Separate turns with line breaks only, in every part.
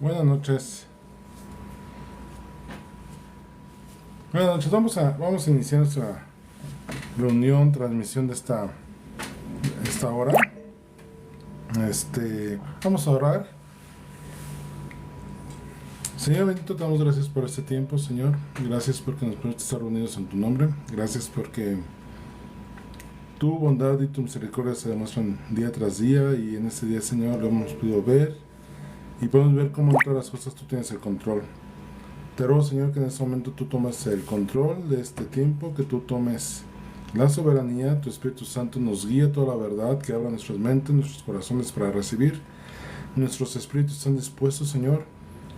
Buenas noches. Buenas noches. Vamos a iniciar nuestra reunión, transmisión de esta hora. Vamos a orar. Señor bendito, te damos gracias por este tiempo, Señor. Gracias porque nos permites estar reunidos en tu nombre. Gracias porque tu bondad y tu misericordia se demuestran día tras día, y en este día, Señor, lo hemos podido ver y podemos ver cómo en todas las cosas tú tienes el control. Te ruego, Señor, que en este momento tú tomes el control de este tiempo, que tú tomes la soberanía, tu Espíritu Santo nos guíe toda la verdad, que abra nuestras mentes, nuestros corazones para recibir. Nuestros espíritus están dispuestos, Señor,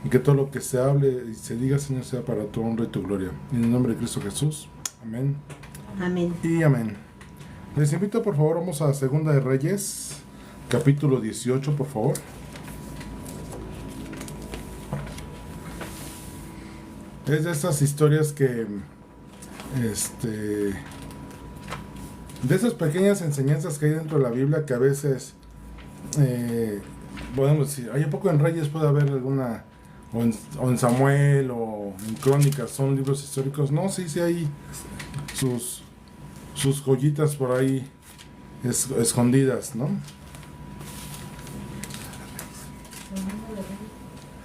y que todo lo que se hable y se diga, Señor, sea para tu honra y tu gloria. En el nombre de Cristo Jesús. Amén.
Amén.
Y amén. Les invito, por favor, vamos a Segunda de Reyes, capítulo 18, por favor. Es de esas historias que, de esas pequeñas enseñanzas que hay dentro de la Biblia, que a veces, podemos decir, hay un poco en Reyes puede haber alguna, o en Samuel, o en Crónicas, son libros históricos. No, sí hay sus joyitas por ahí escondidas, ¿no?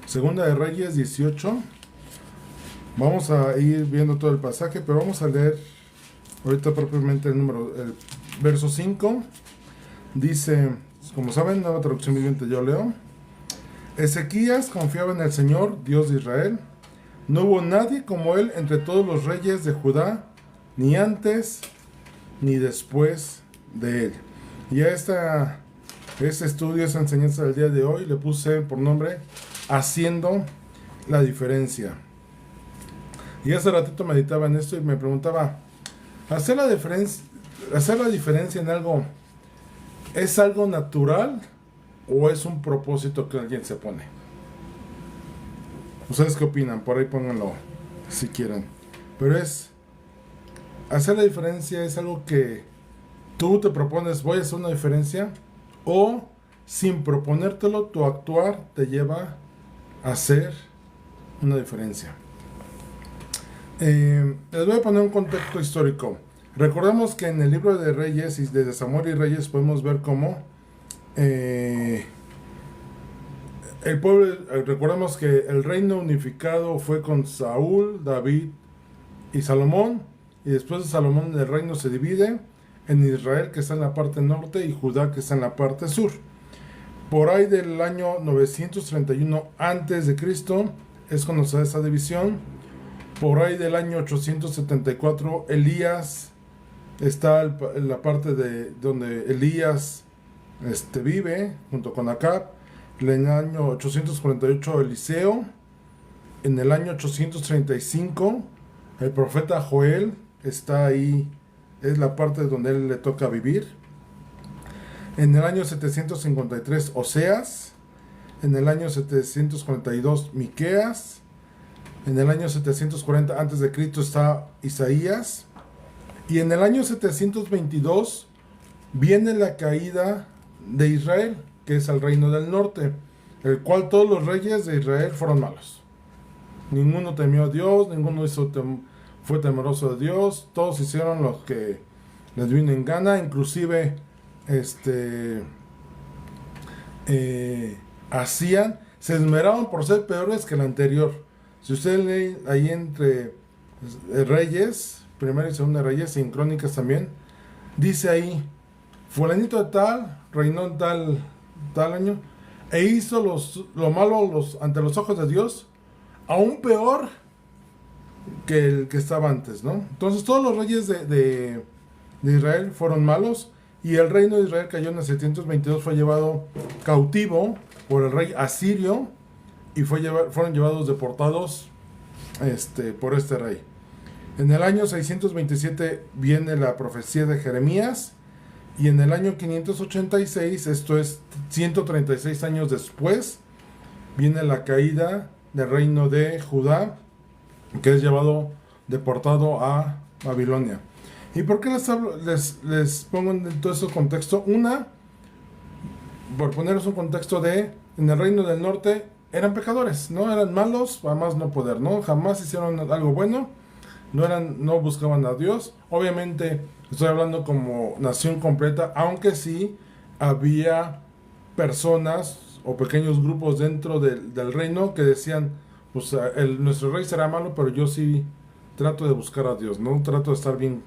Segunda de Reyes 18. Vamos a ir viendo todo el pasaje, pero vamos a leer ahorita propiamente el verso 5. Dice, como saben, nueva traducción viviente, yo leo. Ezequías confiaba en el Señor, Dios de Israel. No hubo nadie como él entre todos los reyes de Judá, ni antes ni después de él. Y a este estudio, esa enseñanza del día de hoy, le puse por nombre Haciendo la Diferencia. Y hace ratito meditaba en esto y me preguntaba, ¿hacer la diferencia en algo es algo natural o es un propósito que alguien se pone? ¿Ustedes qué opinan? Por ahí pónganlo si quieren. Pero hacer la diferencia es algo que tú te propones, voy a hacer una diferencia, o sin proponértelo, tu actuar te lleva a hacer una diferencia. Les voy a poner un contexto histórico. Recordemos que en el libro de Reyes y desde Samuel y Reyes podemos ver cómo el pueblo, recordemos que el reino unificado fue con Saúl, David y Salomón, y después de Salomón el reino se divide en Israel, que está en la parte norte, y Judá, que está en la parte sur. Por ahí del año 931 antes de Cristo es cuando se da esa división. Por ahí del año 874, Elías está en la parte de donde Elías vive, junto con Acab. En el año 848, Eliseo. En el año 835, el profeta Joel está ahí, es la parte donde él le toca vivir. En el año 753, Oseas. En el año 742, Miqueas. En el año 740 a.C. está Isaías. Y en el año 722 viene la caída de Israel, que es el reino del norte, el cual todos los reyes de Israel fueron malos. Ninguno temió a Dios, ninguno fue temeroso de Dios, todos hicieron lo que les vino en gana, inclusive se esmeraban por ser peores que el anterior. Si usted lee ahí entre Reyes, primera y segunda Reyes, y en Crónicas también, dice ahí, fulanito de tal, reinó en tal año, e hizo lo malo ante los ojos de Dios, aún peor que el que estaba antes, ¿no? Entonces todos los reyes de Israel fueron malos, y el reino de Israel cayó en el 722, fue llevado cautivo por el rey asirio, y fueron llevados deportados por este rey. En el año 627 viene la profecía de Jeremías, y en el año 586, esto es 136 años después, viene la caída del reino de Judá, que es llevado deportado a Babilonia. ¿Y por qué les pongo en todo ese contexto? Por poneros un contexto en el reino del norte, eran pecadores, ¿no? Eran malos, jamás no poder, ¿no? Jamás hicieron algo bueno, no buscaban a Dios. Obviamente, estoy hablando como nación completa, aunque sí había personas o pequeños grupos dentro del reino que decían, pues nuestro rey será malo, pero yo sí trato de buscar a Dios, ¿no? Trato de estar bien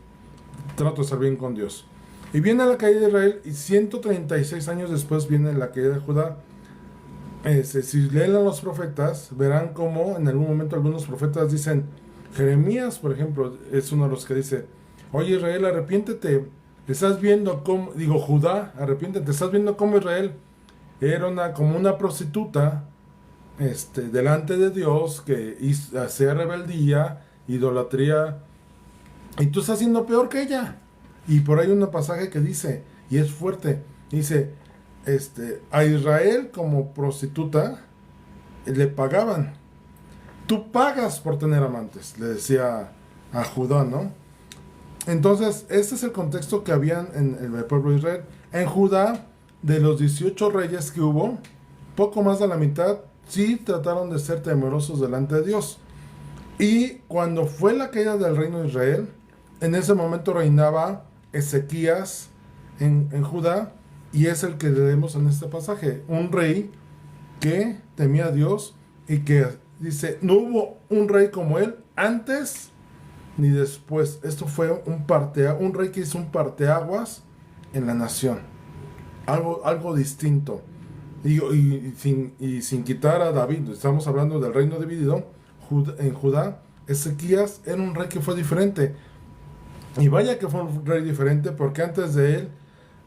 con Dios. Y viene la caída de Israel y 136 años después viene la caída de Judá. Si leen a los profetas, verán como en algún momento algunos profetas dicen, Jeremías, por ejemplo, es uno de los que dice, oye Israel, arrepiéntete, estás viendo cómo, digo Judá, arrepiéntete, estás viendo cómo Israel era como una prostituta delante de Dios que hacía rebeldía, idolatría, y tú estás haciendo peor que ella. Y por ahí un pasaje que dice, y es fuerte, dice, a Israel como prostituta le pagaban. Tú pagas por tener amantes, le decía a Judá, ¿no? Entonces, este es el contexto que habían en el pueblo de Israel. En Judá, de los 18 reyes que hubo, poco más de la mitad sí trataron de ser temerosos delante de Dios. Y cuando fue la caída del reino de Israel, en ese momento reinaba Ezequías en Judá, y es el que leemos en este pasaje, un rey que temía a Dios y que dice, no hubo un rey como él antes ni después. Esto fue un rey que hizo un parteaguas en la nación, algo distinto. Y sin quitar a David, estamos hablando del reino dividido. En Judá, Ezequías era un rey que fue diferente. Y vaya que fue un rey diferente, porque antes de él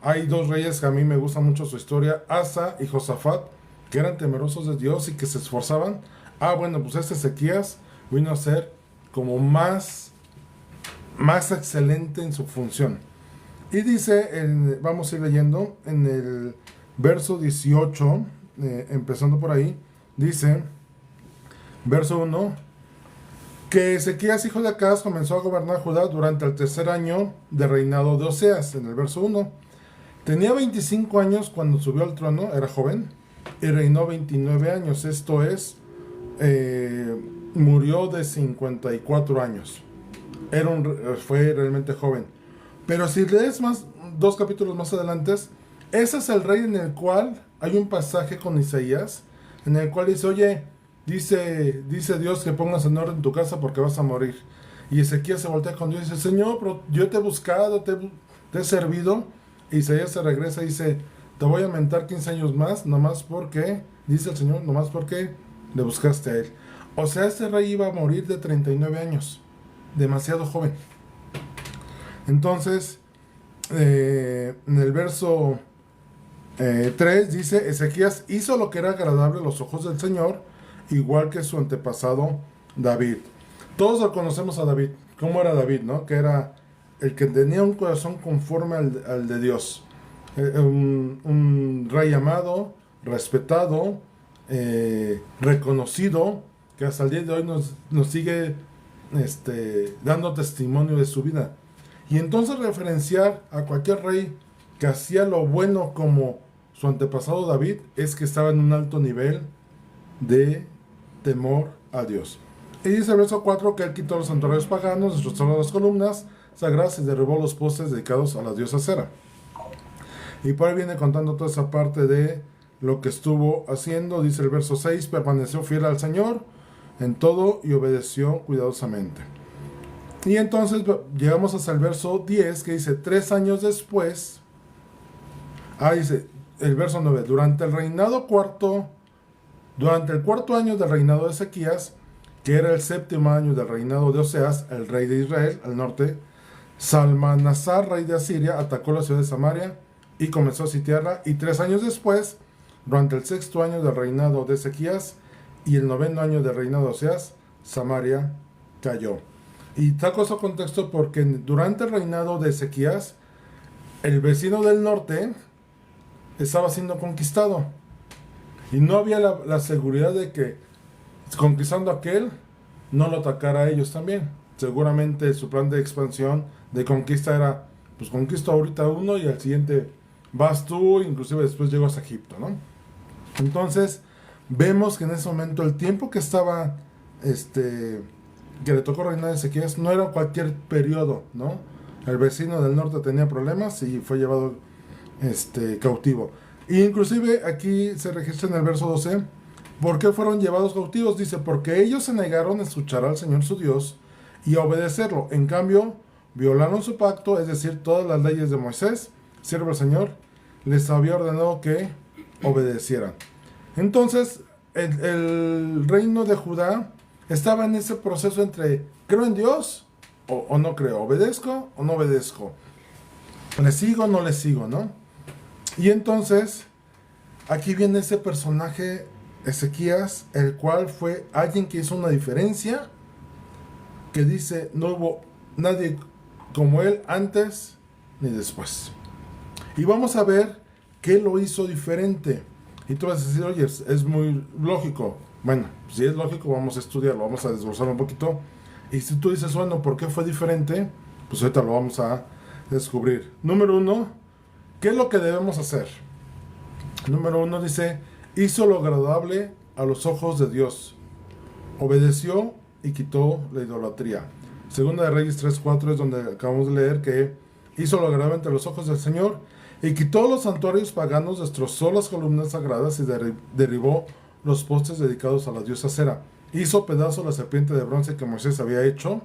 hay dos reyes que a mí me gusta mucho su historia, Asa y Josafat, que eran temerosos de Dios y que se esforzaban. Bueno, pues Ezequías vino a ser como más excelente en su función. Y dice, vamos a ir leyendo, en el verso 18, empezando por ahí, dice, verso 1, que Ezequías, hijo de Acaz, comenzó a gobernar Judá durante el tercer año de reinado de Oseas, en el verso 1. Tenía 25 años cuando subió al trono, era joven, y reinó 29 años, esto es, murió de 54 años. Fue realmente joven. Pero si lees dos capítulos más adelante, ese es el rey en el cual hay un pasaje con Isaías, en el cual dice, oye, dice Dios que pongas en orden tu casa porque vas a morir. Y Ezequías se voltea con Dios y dice, Señor, pero yo te he buscado, te he servido. Y Isaías se regresa y dice, te voy a aumentar 15 años más, nomás porque, dice el Señor, nomás porque le buscaste a él. O sea, este rey iba a morir de 39 años, demasiado joven. Entonces, en el verso 3 dice, Ezequías hizo lo que era agradable a los ojos del Señor, igual que su antepasado David. Todos lo conocemos a David. ¿Cómo era David, no? Que era el que tenía un corazón conforme al de Dios. Un rey amado, respetado, reconocido, que hasta el día de hoy nos sigue dando testimonio de su vida. Y entonces referenciar a cualquier rey que hacía lo bueno como su antepasado David es que estaba en un alto nivel de temor a Dios. Y dice el verso 4 que él quitó los santuarios paganos, destrozó las columnas sagradas y derribó los postes dedicados a la diosa Cera. Y por ahí viene contando toda esa parte de lo que estuvo haciendo. Dice el verso 6, permaneció fiel al Señor en todo y obedeció cuidadosamente. Y entonces llegamos hasta el verso 10 que dice, 3 años después, dice el verso 9, durante el cuarto año del reinado de Ezequías, que era el séptimo año del reinado de Oseas, el rey de Israel, al norte, Salmanasar, rey de Asiria, atacó la ciudad de Samaria y comenzó a sitiarla. Y 3 años después, durante el sexto año del reinado de Ezequías y el noveno año del reinado de Oseas, Samaria cayó. Y saco ese contexto porque durante el reinado de Ezequías, el vecino del norte estaba siendo conquistado. Y no había la seguridad de que conquistando a aquel, no lo atacara a ellos también. Seguramente su plan de expansión, de conquista era, pues conquisto ahorita uno y al siguiente vas tú, inclusive después llegas a Egipto, ¿no? Entonces, vemos que en ese momento el tiempo que estaba, que le tocó reinar a Ezequías, no era cualquier periodo, ¿no? El vecino del norte tenía problemas y fue llevado cautivo. E inclusive aquí se registra en el verso 12, ¿por qué fueron llevados cautivos? Dice, porque ellos se negaron a escuchar al Señor su Dios y a obedecerlo. En cambio, violaron su pacto, es decir, todas las leyes de Moisés, siervo del Señor, les había ordenado que obedecieran. Entonces, el reino de Judá estaba en ese proceso entre creo en Dios o no creo, obedezco o no obedezco, le sigo o no le sigo, ¿no? Y entonces, aquí viene ese personaje, Ezequías, el cual fue alguien que hizo una diferencia, que dice, no hubo nadie como él antes ni después. Y vamos a ver qué lo hizo diferente. Y tú vas a decir, oye, es muy lógico. Bueno, si es lógico, vamos a estudiarlo, vamos a desglosarlo un poquito. Y si tú dices, bueno, ¿por qué fue diferente? Pues ahorita lo vamos a descubrir. Número 1, ¿qué es lo que debemos hacer? Número 1 dice, hizo lo agradable a los ojos de Dios. Obedeció y quitó la idolatría. Segunda de Reyes 3:4 es donde acabamos de leer que hizo lo agradable ante los ojos del Señor y quitó los santuarios paganos, destrozó las columnas sagradas y derribó los postes dedicados a la diosa Cera. Hizo pedazo la serpiente de bronce que Moisés había hecho,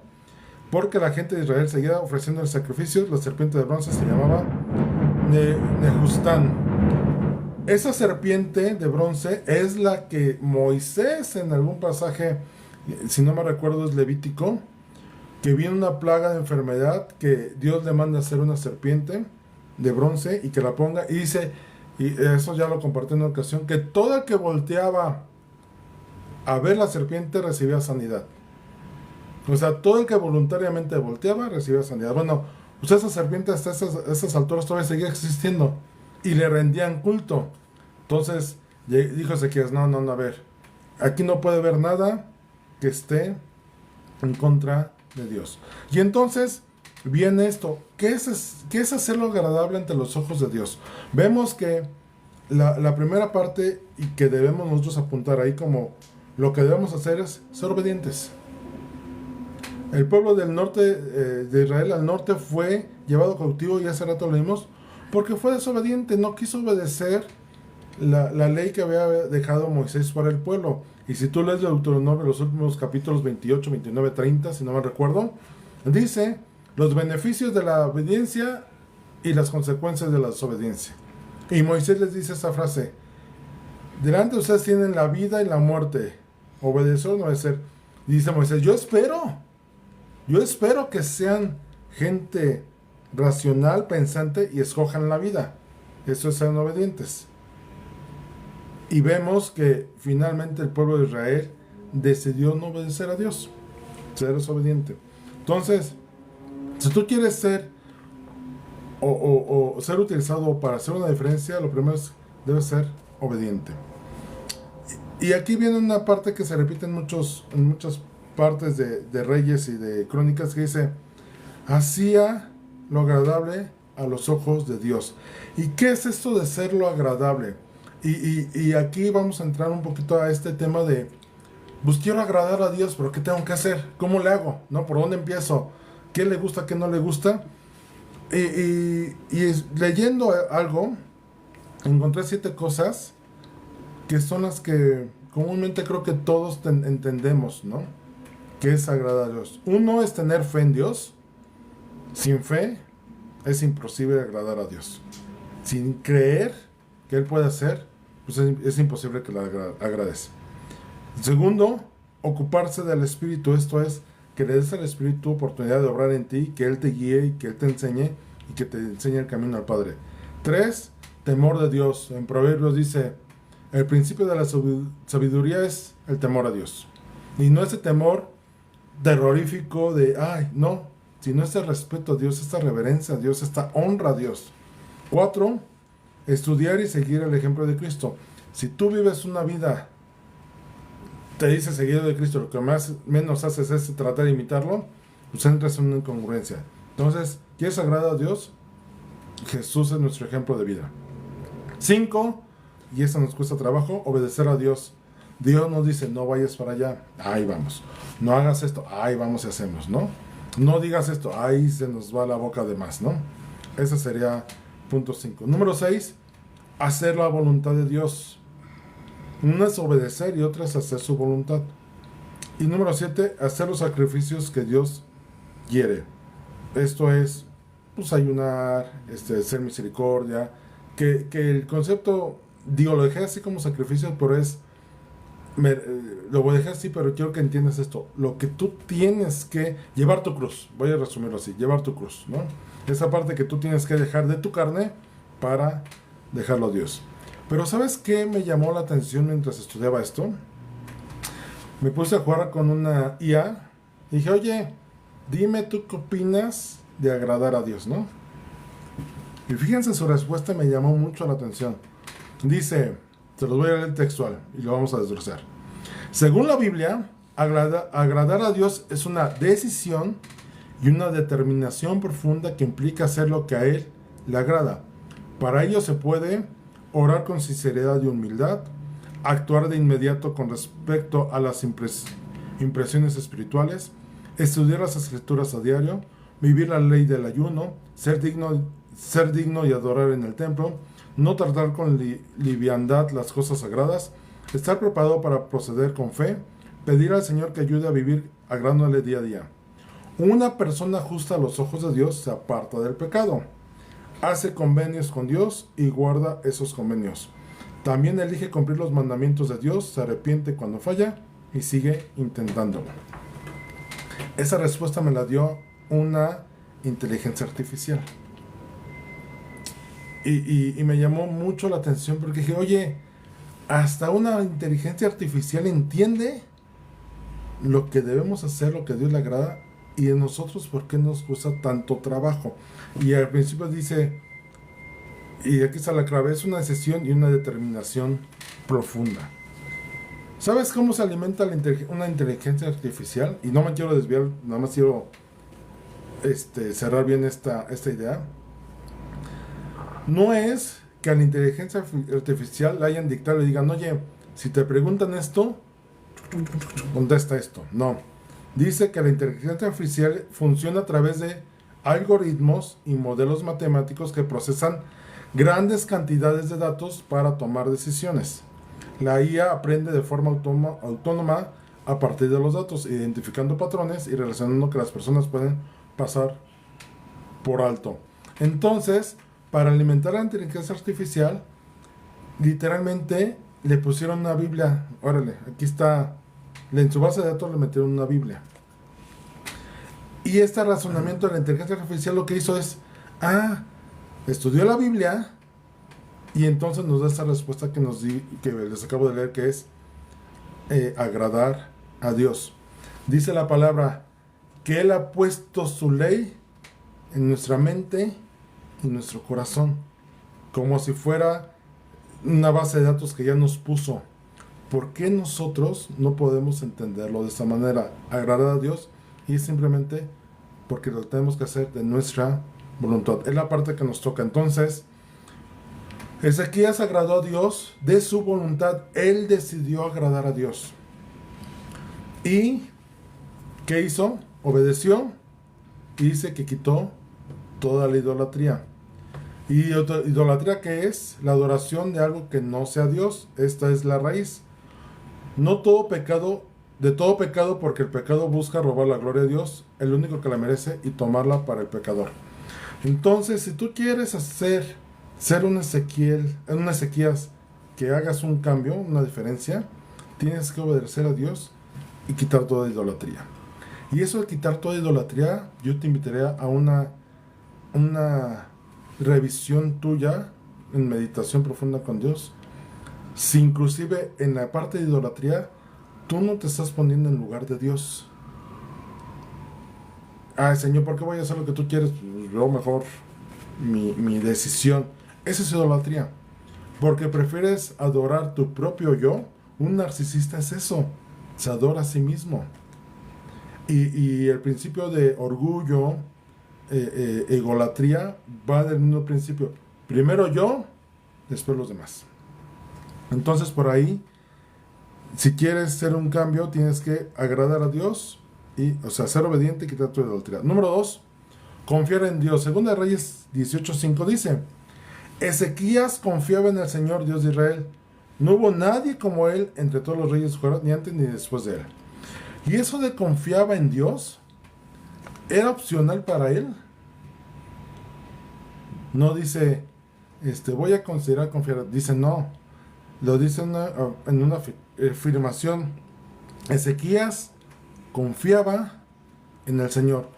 porque la gente de Israel seguía ofreciendo el sacrificio. La serpiente de bronce se llamaba Nehustán. Esa serpiente de bronce es la que Moisés en algún pasaje, si no me recuerdo es Levítico, que viene una plaga de enfermedad que Dios le manda a hacer una serpiente de bronce y que la ponga, y dice, y eso ya lo compartí en una ocasión, que todo el que volteaba a ver la serpiente recibía sanidad. O sea, todo el que voluntariamente volteaba recibía sanidad. Bueno, pues esa serpiente hasta esas alturas todavía seguía existiendo y le rendían culto. Entonces dijo Ezequías, no, a ver, aquí no puede haber nada que esté en contra de Dios. Y entonces viene esto, ¿qué es hacerlo agradable ante los ojos de Dios? Vemos que la primera parte y que debemos nosotros apuntar ahí como lo que debemos hacer es ser obedientes. El pueblo del norte de Israel al norte fue llevado cautivo, y hace rato lo vimos, porque fue desobediente, no quiso obedecer la ley que había dejado Moisés para el pueblo. Y si tú lees Deuteronomio, los últimos capítulos 28, 29, 30, si no me recuerdo, dice los beneficios de la obediencia y las consecuencias de la desobediencia. Y Moisés les dice esa frase, delante de ustedes tienen la vida y la muerte, obedecer o no obedecer. Y dice Moisés, yo espero que sean gente racional, pensante y escojan la vida. Eso es ser obedientes. Y vemos que finalmente el pueblo de Israel decidió no obedecer a Dios, ser desobediente. Entonces, si tú quieres ser o ser utilizado para hacer una diferencia, lo primero es, debes ser obediente. Y aquí viene una parte que se repite en muchas partes de Reyes y de Crónicas, que dice, hacía lo agradable a los ojos de Dios. ¿Y qué es esto de ser lo agradable? Y aquí vamos a entrar un poquito a este tema de, pues quiero agradar a Dios, pero ¿qué tengo que hacer? ¿Cómo le hago? ¿No? ¿Por dónde empiezo? ¿Qué le gusta, qué no le gusta? Y leyendo algo, encontré 7 cosas que son las que comúnmente creo que todos entendemos, ¿no? Que es agradar a Dios. Uno es tener fe en Dios. Sin fe es imposible agradar a Dios. Sin creer que Él puede hacer, pues es imposible que le agradezca. Segundo, ocuparse del Espíritu. Esto es, que le des al Espíritu oportunidad de obrar en ti, que Él te guíe y que Él te enseñe y que te enseñe el camino al Padre. 3, temor de Dios. En Proverbios dice, el principio de la sabiduría es el temor a Dios. Y no ese temor terrorífico de, ay, no, sino ese respeto a Dios, esta reverencia a Dios, esta honra a Dios. 4, estudiar y seguir el ejemplo de Cristo. Si tú vives una vida, te dice seguido de Cristo, lo que menos haces es tratar de imitarlo, pues entras en una incongruencia. Entonces, ¿quieres agradar a Dios? Jesús es nuestro ejemplo de vida. 5, y eso nos cuesta trabajo, obedecer a Dios. Dios nos dice, no vayas para allá, ahí vamos. No hagas esto, ahí vamos y hacemos, ¿no? No digas esto, ahí se nos va la boca de más, ¿no? Ese sería punto 5. Número 6, hacer la voluntad de Dios. Una es obedecer y otra es hacer su voluntad. Y número 7, hacer los sacrificios que Dios quiere. Esto es, pues, ayunar, ser misericordia, que el concepto, digo, lo dejé así como sacrificio, pero es, lo dejé así, pero quiero que entiendas esto, lo que tú tienes que, llevar tu cruz, voy a resumirlo así, llevar tu cruz, ¿no? Esa parte que tú tienes que dejar de tu carne para dejarlo a Dios. Pero ¿sabes qué me llamó la atención mientras estudiaba esto? Me puse a jugar con una IA y dije, oye, dime tú qué opinas de agradar a Dios, ¿no? Y fíjense, su respuesta me llamó mucho la atención. Dice, se los voy a leer textual y lo vamos a desglosar. Según la Biblia, agradar a Dios es una decisión y una determinación profunda que implica hacer lo que a Él le agrada. Para ello se puede orar con sinceridad y humildad, actuar de inmediato con respecto a las impresiones espirituales, estudiar las escrituras a diario, vivir la ley del ayuno, ser digno y adorar en el templo, no tratar con liviandad las cosas sagradas, estar preparado para proceder con fe, pedir al Señor que ayude a vivir agradándole día a día. Una persona justa a los ojos de Dios se aparta del pecado, hace convenios con Dios y guarda esos convenios. También elige cumplir los mandamientos de Dios, se arrepiente cuando falla y sigue intentándolo. Esa respuesta me la dio una inteligencia artificial. Y me llamó mucho la atención porque dije, oye, hasta una inteligencia artificial entiende lo que debemos hacer, lo que a Dios le agrada, y en nosotros, ¿por qué nos cuesta tanto trabajo? Y al principio dice, y aquí está la clave, es una decisión y una determinación profunda. ¿Sabes cómo se alimenta una inteligencia artificial? Y no me quiero desviar, nada más quiero cerrar bien esta idea. No es que a la inteligencia artificial le hayan dictado y le digan, oye, si te preguntan esto, contesta esto. No. Dice que la inteligencia artificial funciona a través de algoritmos y modelos matemáticos que procesan grandes cantidades de datos para tomar decisiones. La IA aprende de forma autónoma a partir de los datos, identificando patrones y relacionando que las personas pueden pasar por alto. Entonces, para alimentar la inteligencia artificial, literalmente le pusieron una Biblia. Órale, aquí está. En su base de datos le metieron una Biblia. Y este razonamiento de la inteligencia artificial lo que hizo es, estudió la Biblia y entonces nos da esta respuesta que les acabo de leer, que es agradar a Dios. Dice la palabra que Él ha puesto su ley en nuestra mente y nuestro corazón, como si fuera una base de datos que ya nos puso. ¿Por qué nosotros no podemos entenderlo de esta manera? Agradar a Dios, y simplemente porque lo tenemos que hacer de nuestra voluntad. Es la parte que nos toca. Entonces, Ezequías agradó a Dios de su voluntad. Él decidió agradar a Dios. ¿Y qué hizo? Obedeció y dice que quitó toda la idolatría. ¿Y idolatría qué es? La adoración de algo que no sea Dios. Esta es la raíz. No todo pecado, de todo pecado, porque el pecado busca robar la gloria de Dios, el único que la merece, y tomarla para el pecador. Entonces, si tú quieres ser un Ezequías, que hagas un cambio, una diferencia, tienes que obedecer a Dios y quitar toda idolatría. Y eso de quitar toda idolatría, yo te invitaría a una revisión tuya en meditación profunda con Dios. Si inclusive en la parte de idolatría tú no te estás poniendo en lugar de Dios. Señor, ¿por qué voy a hacer lo que tú quieres? Pues yo mejor mi decisión. Esa es idolatría, porque prefieres adorar tu propio yo. Un narcisista es eso, se adora a sí mismo. Y el principio de orgullo, egolatría, va del mismo principio. Primero yo, después los demás. Entonces por ahí Si quieres hacer un cambio, tienes que agradar a Dios y, o sea, ser obediente y quitar tu idolatría. Número 2, confiar en Dios. Segunda de Reyes 18:5 dice: Ezequías confiaba en el Señor Dios de Israel. No hubo nadie como él entre todos los reyes de Judá, ni antes ni después de él. Y eso de confiaba en Dios era opcional para él. No dice, voy a considerar confiar. Dice no. Lo dice en una afirmación. Ezequías confiaba en el Señor.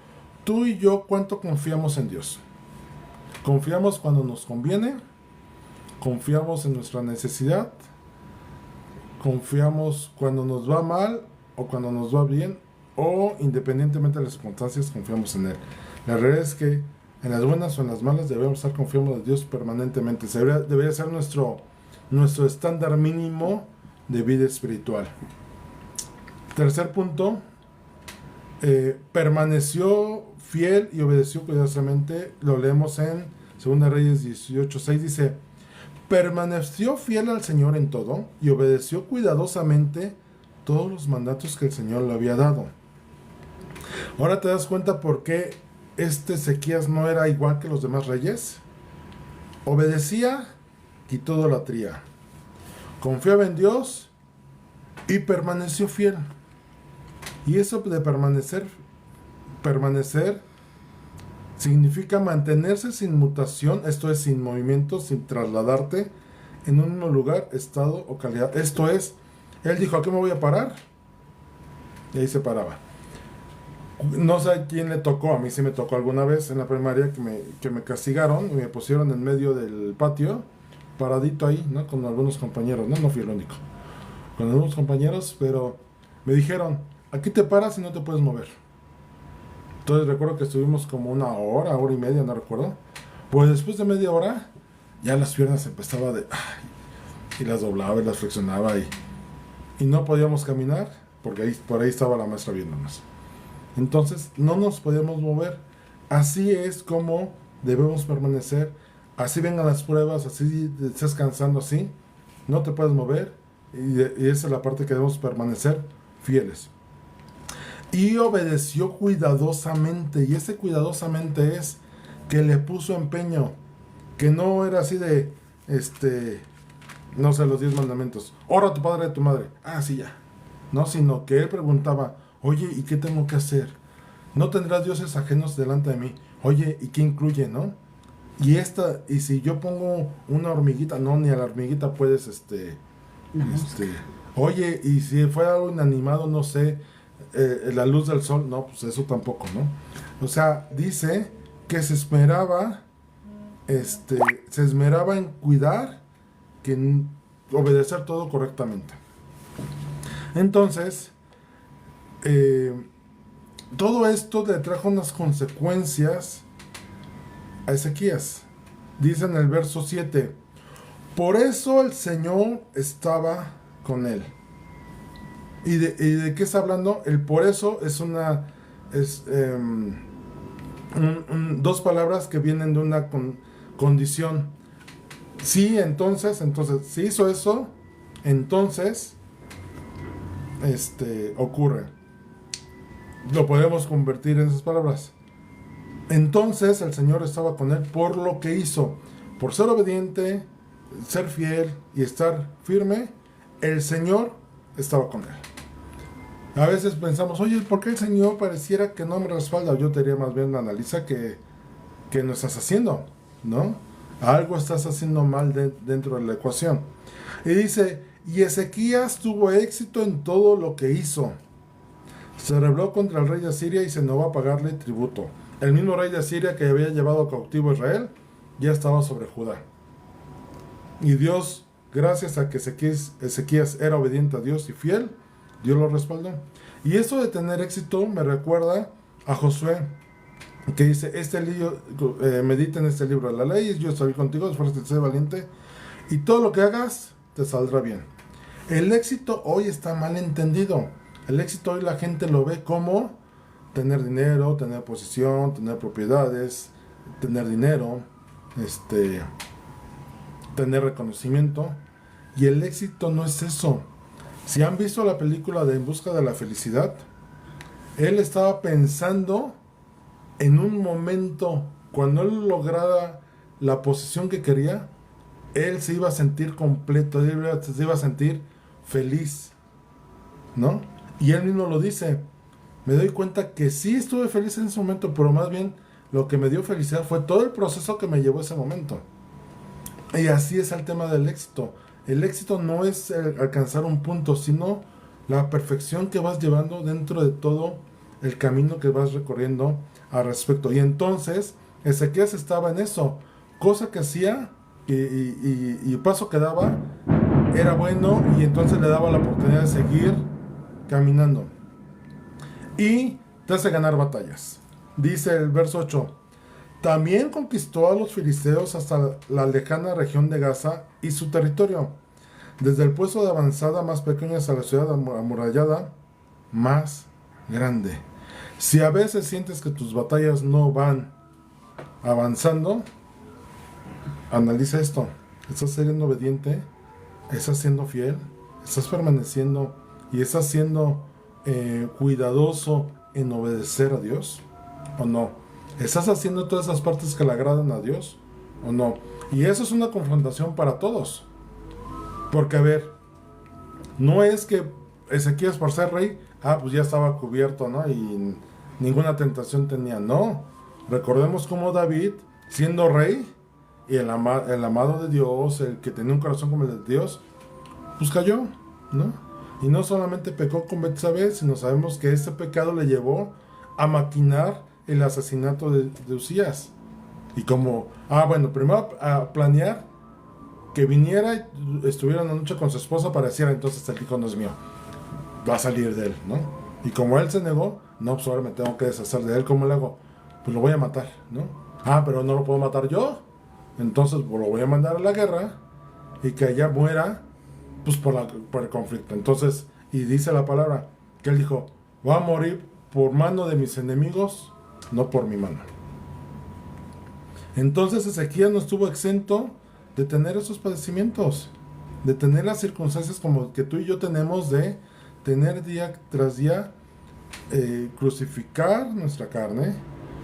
Tú y yo, ¿cuánto confiamos en Dios? Confiamos cuando nos conviene, confiamos en nuestra necesidad, confiamos cuando nos va mal o cuando nos va bien, o independientemente de las circunstancias, confiamos en Él. La realidad es que en las buenas o en las malas debemos estar confiando en Dios permanentemente. Debería ser nuestro estándar mínimo de vida espiritual. Tercer punto, permaneció fiel y obedeció cuidadosamente. Lo leemos en 2 Reyes 18:6. Dice: permaneció fiel al Señor en todo y obedeció cuidadosamente todos los mandatos que el Señor le había dado. Ahora te das cuenta por qué Ezequías no era igual que los demás reyes. Obedecía, quitó idolatría, confiaba en Dios y permaneció fiel. Y eso de permanecer significa mantenerse sin mutación, esto es, sin movimiento, sin trasladarte en un mismo lugar, estado o calidad. Esto es, él dijo: ¿a qué me voy a parar? Y ahí se paraba. No sé a quién le tocó, a mí sí me tocó alguna vez en la primaria que me castigaron y me pusieron en medio del patio, paradito ahí, ¿no? Con algunos compañeros, no fui el único, con algunos compañeros, pero me dijeron: aquí te paras y no te puedes mover. Entonces recuerdo que estuvimos como una hora y media, no recuerdo. Pues después de media hora, ya las piernas empezaba y las doblaba y las flexionaba y no podíamos caminar porque por ahí estaba la maestra viéndonos. Entonces no nos podíamos mover. Así es como debemos permanecer. Así vengan las pruebas, así te estés cansando, así no te puedes mover, y esa es la parte que debemos permanecer fieles. Y obedeció cuidadosamente, y ese cuidadosamente es que le puso empeño, que no era así de, no sé, los 10 mandamientos: honra a tu padre y a tu madre, sí, ya, no, sino que él preguntaba: oye, ¿y qué tengo que hacer? No tendrás dioses ajenos delante de mí. Oye, ¿y qué incluye, no? Y si yo pongo una hormiguita, no, ni a la hormiguita puedes, oye, y si fuera algo inanimado, no sé, la luz del sol, no, pues eso tampoco, ¿no? O sea, dice que se esmeraba en cuidar, obedecer todo correctamente. Entonces, todo esto le trajo unas consecuencias a Ezequías. Dice en el verso 7: por eso el Señor estaba con él. ¿Y de qué está hablando? El por eso es dos palabras que vienen de una condición. Sí, entonces, si hizo eso, entonces ocurre. Lo podemos convertir en esas palabras. Entonces el Señor estaba con él por lo que hizo, por ser obediente, ser fiel y estar firme. El Señor estaba con él. A veces pensamos: oye, ¿por qué el Señor pareciera que no me respalda? Yo te diría más bien: analiza que no estás haciendo, ¿no? Algo estás haciendo mal dentro de la ecuación. Y dice: y Ezequías tuvo éxito en todo lo que hizo. Se rebeló contra el rey de Asiria y se negó a pagarle tributo. El mismo rey de Asiria que había llevado cautivo a Israel ya estaba sobre Judá. Y Dios, gracias a que Ezequías era obediente a Dios y fiel, Dios lo respaldó. Y eso de tener éxito me recuerda a Josué, que dice: medita en este libro de la ley, yo estoy contigo, esfuérzate, sé valiente, y todo lo que hagas te saldrá bien. El éxito hoy está mal entendido. El éxito hoy la gente lo ve como tener dinero, tener posición, tener propiedades, tener dinero, tener reconocimiento. Y el éxito no es eso. Si han visto la película de En Busca de la Felicidad, él estaba pensando en un momento, cuando él lograra la posición que quería, él se iba a sentir completo, se iba a sentir feliz, ¿no? Y él mismo lo dice, me doy cuenta que sí estuve feliz en ese momento, pero más bien lo que me dio felicidad fue todo el proceso que me llevó a ese momento. Y así es el tema del éxito. El éxito no es alcanzar un punto, sino la perfección que vas llevando dentro de todo el camino que vas recorriendo al respecto. Y entonces Ezequías estaba en eso, cosa que hacía y paso que daba era bueno, y entonces le daba la oportunidad de seguir caminando y te hace ganar batallas. Dice el verso 8: también conquistó a los filisteos hasta la lejana región de Gaza y su territorio, desde el puesto de avanzada más pequeño hasta la ciudad amurallada más grande. Si a veces sientes que tus batallas no van avanzando, analiza esto. ¿Estás siendo obediente? ¿Estás siendo fiel? ¿Estás permaneciendo y estás siendo cuidadoso en obedecer a Dios? ¿O no? ¿Estás haciendo todas esas partes que le agradan a Dios? ¿O no? Y eso es una confrontación para todos. Porque, a ver, no es que Ezequías por ser rey, pues ya estaba cubierto, ¿no? Y ninguna tentación tenía. No. Recordemos cómo David, siendo rey, y el amado de Dios, el que tenía un corazón como el de Dios, pues cayó, ¿no? Y no solamente pecó con Betsabé, sino sabemos que ese pecado le llevó a maquinar el asesinato de Usías. Y como, bueno, primero a planear que viniera y estuviera una noche con su esposa para decir, entonces el hijo no es mío, va a salir de él, ¿no? Y como él se negó, no, pues ahora me tengo que deshacer de él. ¿Cómo le hago? Pues lo voy a matar, ¿no? Pero no lo puedo matar yo. Entonces pues, lo voy a mandar a la guerra y que allá muera, pues por el conflicto. Entonces, y dice la palabra que él dijo, va a morir por mano de mis enemigos, no por mi mano. Entonces Ezequías no estuvo exento de tener esos padecimientos, de tener las circunstancias como que tú y yo tenemos, de tener día tras día, crucificar nuestra carne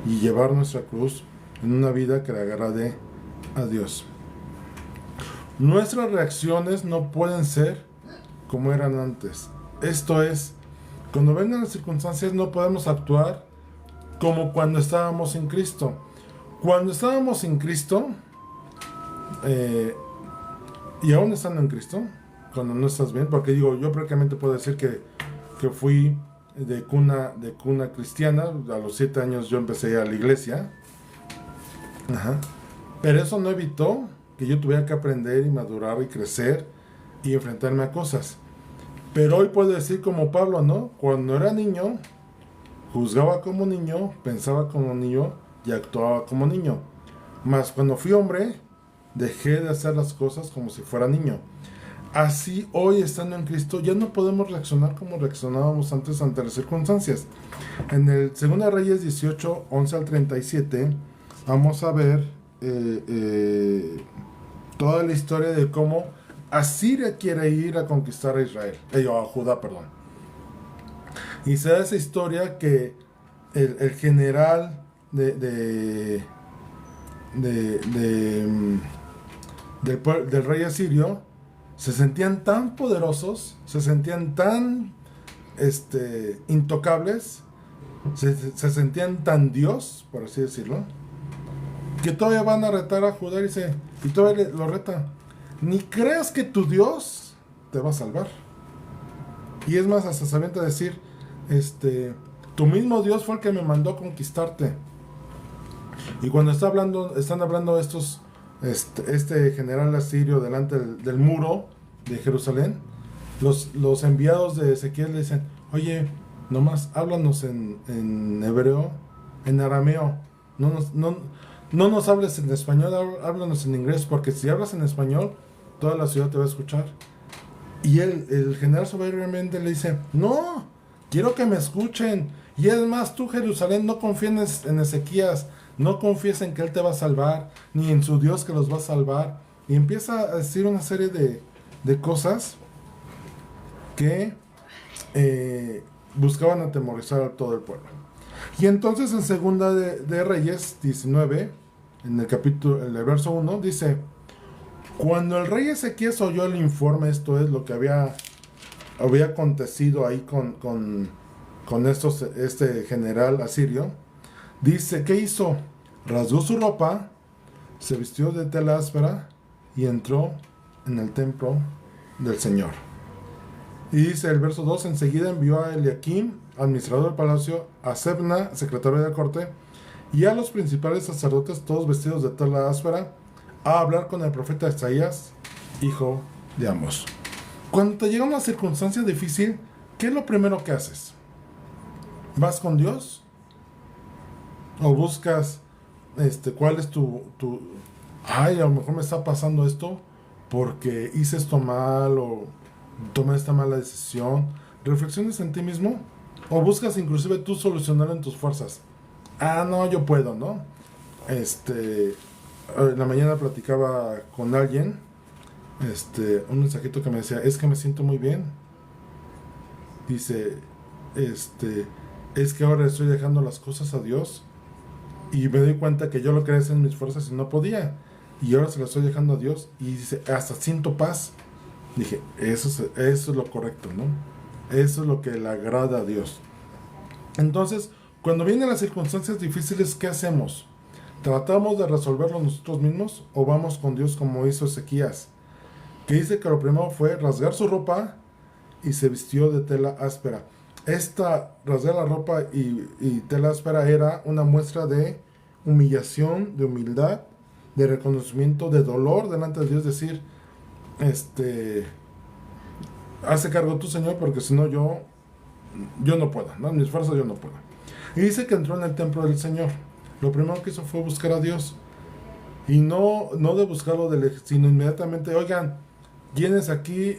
y llevar nuestra cruz en una vida que le agrade a Dios. Nuestras reacciones no pueden ser como eran antes. Esto es, cuando vengan las circunstancias no podemos actuar como cuando estábamos sin Cristo. Cuando estábamos sin Cristo, y aún estando en Cristo, cuando no estás bien, porque digo, yo prácticamente puedo decir que fui de cuna cristiana. A los 7 años yo empecé a ir a la iglesia. Pero eso no evitó que yo tuviera que aprender y madurar y crecer y enfrentarme a cosas. Pero hoy puedo decir como Pablo, ¿no? Cuando era niño, juzgaba como niño, pensaba como niño y actuaba como niño. Mas cuando fui hombre, dejé de hacer las cosas como si fuera niño. Así hoy, estando en Cristo, ya no podemos reaccionar como reaccionábamos antes ante las circunstancias. En el 2 Reyes 18, 11 al 37, vamos a ver toda la historia de cómo Asiria quiere ir a conquistar a Israel, a Judá, perdón. Y se da esa historia que el general del rey asirio se sentían tan poderosos, se sentían tan intocables, se sentían tan Dios, por así decirlo, que todavía van a retar a Judá y todavía lo reta. Ni creas que tu Dios te va a salvar. Y es más, hasta se avienta a decir, tu mismo Dios fue el que me mandó a conquistarte. Y cuando están hablando estos, este general asirio delante del muro de Jerusalén, los enviados de Ezequiel le dicen, oye, nomás háblanos en hebreo, en arameo, no nos hables en español, háblanos en inglés, porque si hablas en español, toda la ciudad te va a escuchar. Y el general soberanamente le dice, no, quiero que me escuchen. Y es más, tú, Jerusalén, no confíes en Ezequías, no confíes en que él te va a salvar, ni en su Dios que los va a salvar. Y empieza a decir una serie de cosas que buscaban atemorizar a todo el pueblo. Y entonces en segunda de Reyes 19, en el verso 1, dice: cuando el rey Ezequías oyó el informe, esto es lo que había acontecido ahí con este general asirio, dice, ¿qué hizo? Rasgó su ropa, se vistió de tela áspera y entró en el templo del Señor. Y dice el verso 2, enseguida envió a Eliakim, administrador del palacio, a Sebna, secretario de la corte, y a los principales sacerdotes, todos vestidos de tela áspera, a hablar con el profeta Isaías, hijo de Amos. Cuando te llega una circunstancia difícil, ¿qué es lo primero que haces? ¿Vas con Dios? ¿O buscas cuál es ay, a lo mejor me está pasando esto porque hice esto mal o tomé esta mala decisión? ¿Reflexiones en ti mismo? ¿O buscas inclusive tú solucionarlo en tus fuerzas? Ah, no, yo puedo, ¿no? En la mañana platicaba con alguien, un mensajito que me decía, es que me siento muy bien. Dice, es que ahora estoy dejando las cosas a Dios y me doy cuenta que yo lo quería hacer en mis fuerzas y no podía. Y ahora se lo estoy dejando a Dios y dice, hasta siento paz. Dije, eso es lo correcto, ¿no? Eso es lo que le agrada a Dios. Entonces, cuando vienen las circunstancias difíciles, ¿qué hacemos? ¿Tratamos de resolverlo nosotros mismos o vamos con Dios como hizo Ezequías? Que dice que lo primero fue rasgar su ropa y se vistió de tela áspera. Rasgar la ropa y tela áspera era una muestra de humillación, de humildad, de reconocimiento, de dolor delante de Dios. Decir, hace cargo tú, Señor, porque si no yo no puedo, ¿no? En mis fuerzas yo no puedo. Y dice que entró en el templo del Señor. Lo primero que hizo fue buscar a Dios. Y no de buscarlo sino inmediatamente, oigan, ¿quién es aquí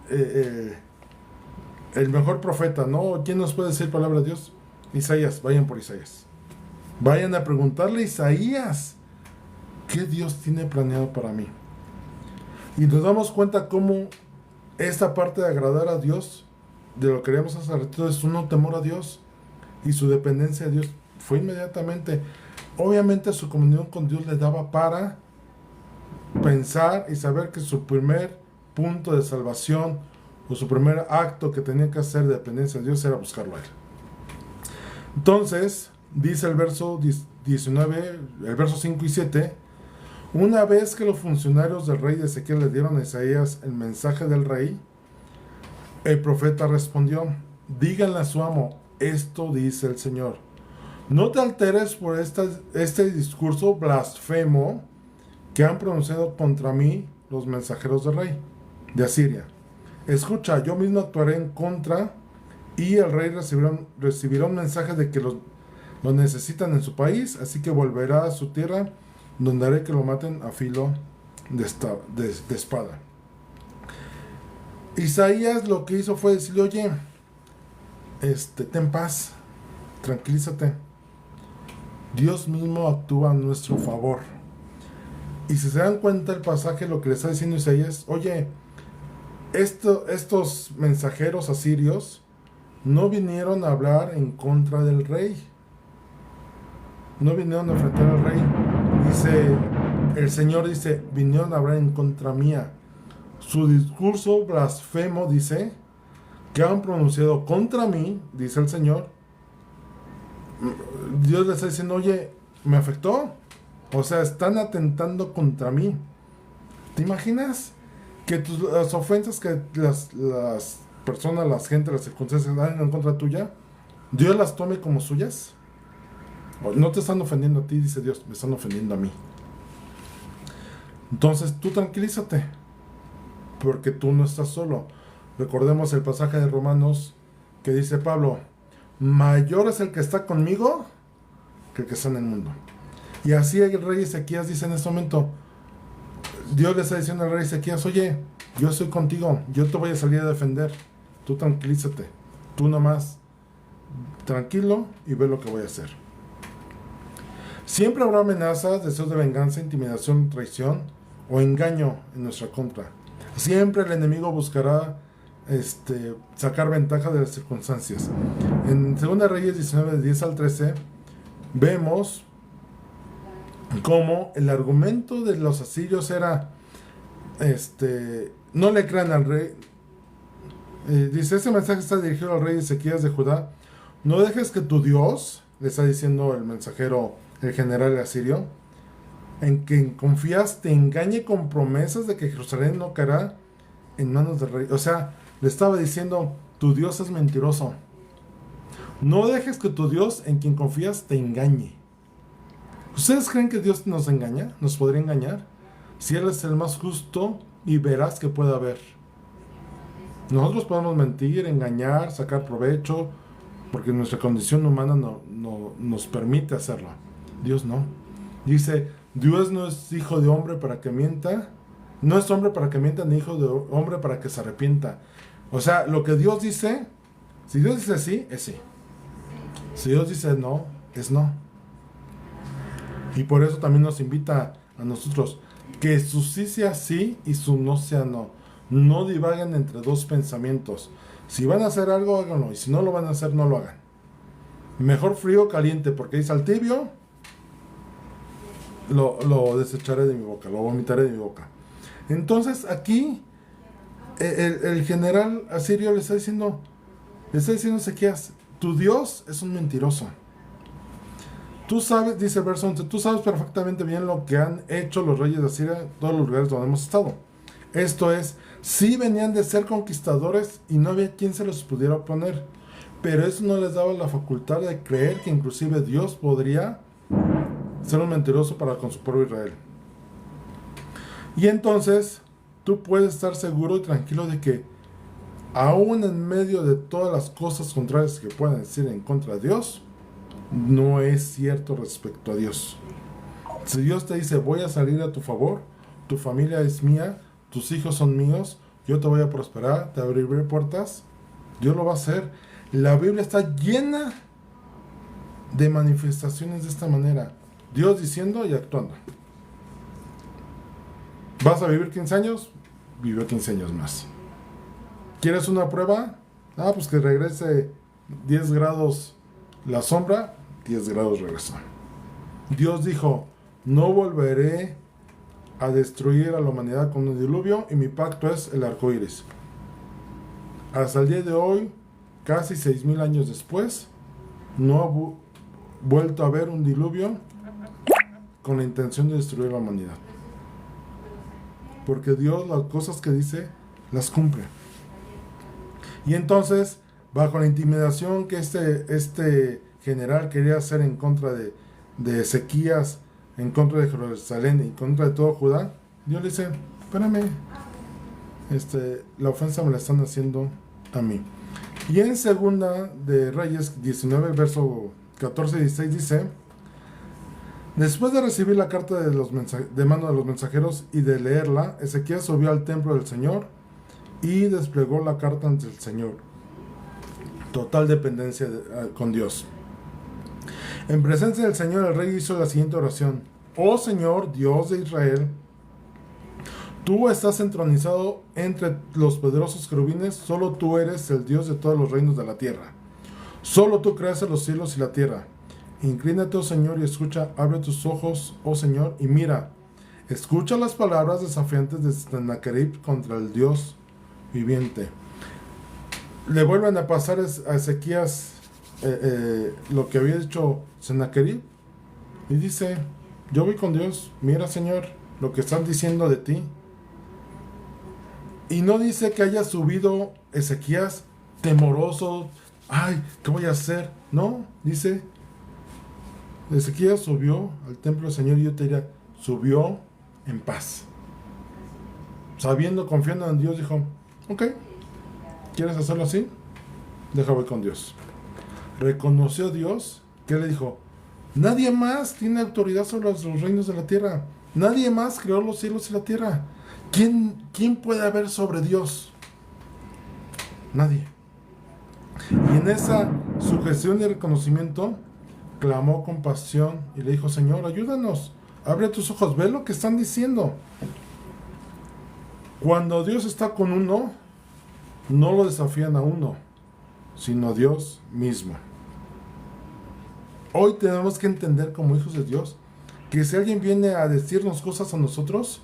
el mejor profeta, no? ¿Quién nos puede decir palabra de Dios? Isaías, vayan por Isaías. Vayan a preguntarle a Isaías qué Dios tiene planeado para mí. Y nos damos cuenta cómo esta parte de agradar a Dios, de lo que queríamos hacer, es un temor a Dios y su dependencia de Dios fue inmediatamente. Obviamente su comunión con Dios le daba para pensar y saber que su primer punto de salvación o su primer acto que tenía que hacer de dependencia de Dios era buscarlo a Él. Entonces, dice el verso 19, el verso 5 y 7, una vez que los funcionarios del rey de Ezequiel le dieron a Isaías el mensaje del rey, el profeta respondió, díganle a su amo, esto dice el Señor. No te alteres por este discurso blasfemo que han pronunciado contra mí los mensajeros del rey de Asiria. Escucha, yo mismo actuaré en contra y el rey recibirá un mensaje de que lo necesitan en su país, así que volverá a su tierra, donde haré que lo maten a filo de espada. Isaías lo que hizo fue decirle, oye, ten paz, tranquilízate. Dios mismo actúa a nuestro favor. Y si se dan cuenta el pasaje, lo que le está diciendo Isaías, oye, estos mensajeros asirios no vinieron a hablar en contra del rey. No vinieron a enfrentar al rey. El Señor dice, vinieron a hablar en contra mía. Su discurso blasfemo dice, que han pronunciado contra mí, dice el Señor. Dios le está diciendo, oye, me afectó. O sea, están atentando contra mí. ¿Te imaginas que las ofensas que las personas, la gente, las circunstancias dan en contra tuya, Dios las tome como suyas? No te están ofendiendo a ti, dice Dios, me están ofendiendo a mí. Entonces tú tranquilízate, porque tú no estás solo. Recordemos el pasaje de Romanos que dice Pablo, mayor es el que está conmigo que el que está en el mundo. Y así el rey Ezequías dice en este momento, Dios le está diciendo al rey Ezequías, oye, yo estoy contigo, yo te voy a salir a defender, tú tranquilízate, tú nomás tranquilo y ve lo que voy a hacer. Siempre habrá amenazas, deseos de venganza, intimidación, traición o engaño en nuestra contra. Siempre el enemigo buscará sacar ventaja de las circunstancias. En 2 Reyes 19, de 10 al 13, vemos cómo el argumento de los asirios era, no le crean al rey. Dice, este mensaje está dirigido al rey Ezequías de Judá. No dejes que tu Dios, le está diciendo el mensajero, el general asirio, en quien confías te engañe con promesas de que Jerusalén no caerá en manos del rey. O sea, le estaba diciendo, tu Dios es mentiroso. No dejes que tu Dios, en quien confías, te engañe. ¿Ustedes creen que Dios nos engaña? ¿Nos podría engañar? Si Él es el más justo y veraz que pueda haber. Nosotros podemos mentir, engañar, sacar provecho, porque nuestra condición humana no nos permite hacerlo. Dios no. Dice, Dios no es hijo de hombre para que mienta, no es hombre para que mienta, ni hijo de hombre para que se arrepienta. O sea, lo que Dios dice, si Dios dice sí, es sí. Si Dios dice no, es no. Y por eso también nos invita a nosotros, que su sí sea sí y su no sea no. No divaguen entre dos pensamientos. Si van a hacer algo, háganlo. Y si no lo van a hacer, no lo hagan. Mejor frío o caliente, porque dice al tibio, lo desecharé de mi boca, lo vomitaré de mi boca. Entonces aquí el general asirio le está diciendo a Ezequías, tu Dios es un mentiroso. Tú sabes, dice el verso 11, tú sabes perfectamente bien lo que han hecho los reyes de Asiria en todos los lugares donde hemos estado. Esto es, sí venían de ser conquistadores y no había quien se los pudiera oponer, pero eso no les daba la facultad de creer que inclusive Dios podría ser un mentiroso para con su pueblo Israel. Y entonces tú puedes estar seguro y tranquilo de que aún en medio de todas las cosas contrarias que puedan decir en contra de Dios, no es cierto respecto a Dios. Si Dios te dice, voy a salir a tu favor, tu familia es mía, tus hijos son míos, yo te voy a prosperar, te abriré puertas, Dios lo va a hacer. La Biblia está llena de manifestaciones de esta manera. Dios diciendo y actuando. ¿Vas a vivir 15 años? Vive 15 años más. ¿Quieres una prueba? Pues que regrese 10 grados la sombra, 10 grados regresó. Dios dijo, no volveré a destruir a la humanidad con un diluvio y mi pacto es el arco iris. Hasta el día de hoy, casi 6,000 años después, no ha vuelto a haber un diluvio con la intención de destruir la humanidad. Porque Dios las cosas que dice, las cumple. Y entonces, bajo la intimidación que este general quería hacer en contra de Ezequías, en contra de Jerusalén y en contra de todo Judá, Dios le dice, espérame, la ofensa me la están haciendo a mí. Y en 2 de Reyes 19, verso 14 y 16 dice, después de recibir la carta de mano de los mensajeros y de leerla, Ezequías subió al templo del Señor y desplegó la carta ante el Señor. Total dependencia con Dios. En presencia del Señor, el rey hizo la siguiente oración. Oh Señor, Dios de Israel, tú estás entronizado entre los poderosos querubines, solo tú eres el Dios de todos los reinos de la tierra. Solo tú creas los cielos y la tierra. Inclínate, oh Señor, y escucha, abre tus ojos, oh Señor, y mira. Escucha las palabras desafiantes de Sennacherib contra el Dios viviente. Le vuelven a pasar a Ezequías lo que había dicho Sennacherib y dice, yo voy con Dios, mira Señor, lo que están diciendo de ti. Y no dice que haya subido Ezequías temoroso, ay, ¿qué voy a hacer? No, dice, Ezequías subió al templo del Señor y yo te diría, subió en paz. Sabiendo, confiando en Dios, dijo, ok, ¿quieres hacerlo así? Voy con Dios. Reconoció a Dios, que le dijo, nadie más tiene autoridad sobre los reinos de la tierra. Nadie más creó los cielos y la tierra. ¿Quién puede haber sobre Dios? Nadie. Y en esa sujeción y reconocimiento, clamó con pasión y le dijo, Señor, ayúdanos, abre tus ojos, ve lo que están diciendo. Cuando Dios está con uno, no lo desafían a uno, sino a Dios mismo. Hoy tenemos que entender como hijos de Dios que si alguien viene a decirnos cosas a nosotros,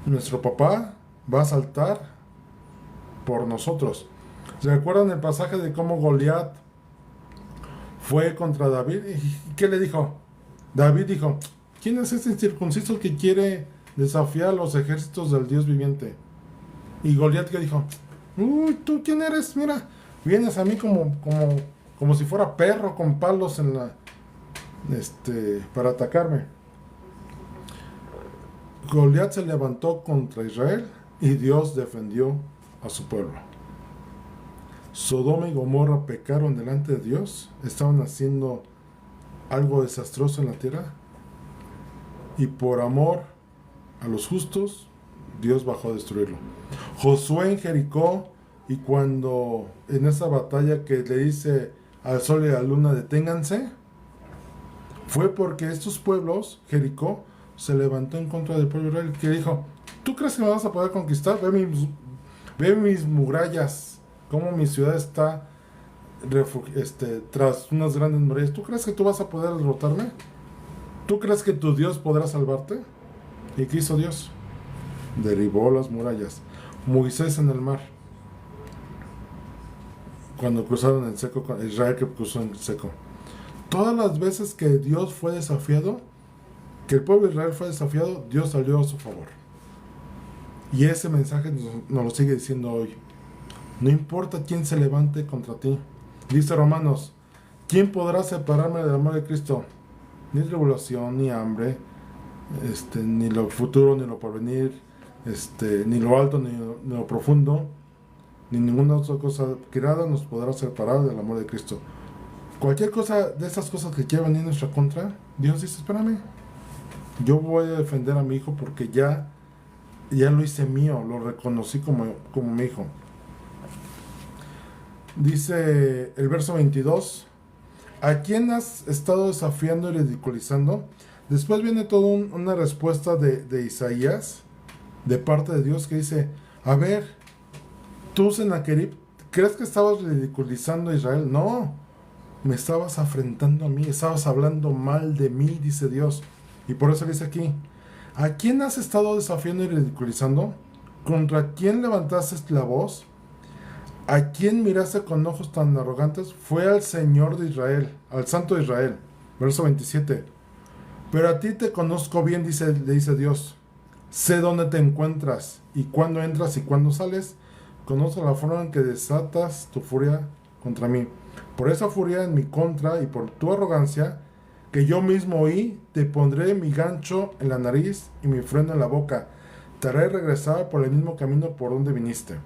nuestro papá va a saltar por nosotros. ¿Se recuerdan el pasaje de cómo Goliat fue contra David? ¿Y qué le dijo? David dijo, ¿quién es ese incircunciso que quiere desafiar los ejércitos del Dios viviente? Y Goliat que dijo, uy, ¿tú quién eres? Mira, vienes a mí como si fuera perro con palos en la para atacarme. Goliat se levantó contra Israel y Dios defendió a su pueblo. Sodoma y Gomorra pecaron delante de Dios, estaban haciendo algo desastroso en la tierra, y por amor a los justos, Dios bajó a destruirlo. Josué en Jericó, y cuando en esa batalla que le dice al sol y a la luna deténganse, fue porque estos pueblos, Jericó, se levantó en contra del pueblo de Israel, que dijo, ¿tú crees que me vas a poder conquistar? Ve mis murallas, cómo mi ciudad está tras unas grandes murallas. ¿Tú crees que tú vas a poder derrotarme? ¿Tú crees que tu Dios podrá salvarte? ¿Y qué hizo Dios? Derribó las murallas. Moisés en el mar, cuando cruzaron el seco, Israel que cruzó en seco. Todas las veces que Dios fue desafiado, que el pueblo de Israel fue desafiado, Dios salió a su favor. Y ese mensaje nos lo sigue diciendo hoy. No importa quién se levante contra ti. Dice Romanos, ¿quién podrá separarme del amor de Cristo? Ni tribulación, ni hambre, ni lo futuro, ni lo porvenir, ni lo alto, ni lo profundo, ni ninguna otra cosa creada nos podrá separar del amor de Cristo. Cualquier cosa de esas cosas que quieran venir en nuestra contra, Dios dice, espérame, yo voy a defender a mi hijo porque ya lo hice mío, lo reconocí como mi hijo. Dice el verso 22, ¿a quién has estado desafiando y ridiculizando? Después viene toda una respuesta de Isaías, de parte de Dios, que dice, a ver, tú Sennacherib, ¿crees que estabas ridiculizando a Israel? No, me estabas afrentando a mí, estabas hablando mal de mí, dice Dios. Y por eso dice aquí, ¿a quién has estado desafiando y ridiculizando? ¿Contra quién levantaste la voz? ¿A quién miraste con ojos tan arrogantes? Fue al Señor de Israel, al Santo de Israel. Verso 27. Pero a ti te conozco bien, le dice Dios. Sé dónde te encuentras y cuándo entras y cuándo sales. Conozco la forma en que desatas tu furia contra mí. Por esa furia en mi contra y por tu arrogancia, que yo mismo oí, te pondré mi gancho en la nariz y mi freno en la boca. Te haré regresar por el mismo camino por donde viniste.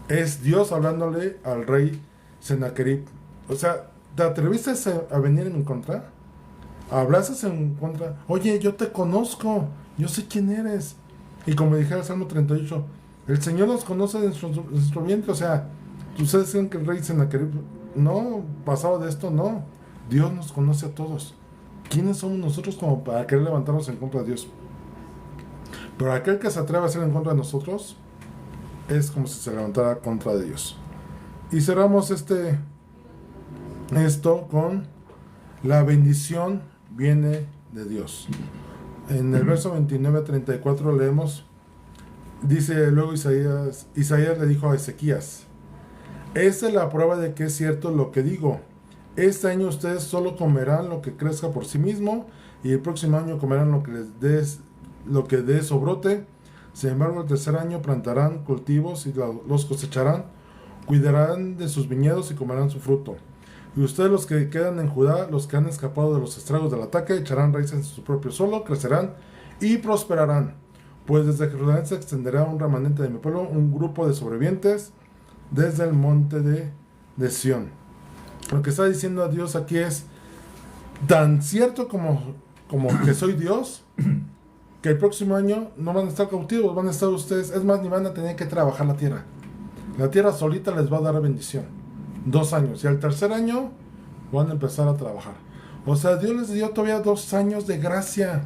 Es Dios hablándole al rey Sennacherib. O sea, ¿te atreviste a venir en mi contra? ¿Hablaste en contra? Oye, yo te conozco, yo sé quién eres. Y como dijera el Salmo 38, el Señor nos conoce de nuestro vientre. O sea, ¿ustedes creen que el rey Sennacherib no pasaba de esto? No, Dios nos conoce a todos. ¿Quiénes somos nosotros como para querer levantarnos en contra de Dios? Pero aquel que se atreve a hacer en contra de nosotros es como si se levantara contra de Dios. Y cerramos esto con la bendición viene de Dios. En el verso 29-34 leemos, dice luego Isaías le dijo a Ezequías, esta es la prueba de que es cierto lo que digo. Este año ustedes solo comerán lo que crezca por sí mismo, y el próximo año comerán lo que dé su brote. Sin embargo, el tercer año plantarán cultivos y los cosecharán, cuidarán de sus viñedos y comerán su fruto. Y ustedes, los que quedan en Judá, los que han escapado de los estragos del ataque, echarán raíces en su propio suelo, crecerán y prosperarán. Pues desde Jerusalén se extenderá un remanente de mi pueblo, un grupo de sobrevivientes desde el monte de Sión. Lo que está diciendo a Dios aquí es tan cierto como que soy Dios, que el próximo año no van a estar cautivos, van a estar ustedes, es más, ni van a tener que trabajar la tierra. La tierra solita les va a dar bendición. 2 años. Y al tercer año van a empezar a trabajar. O sea, Dios les dio todavía 2 años de gracia.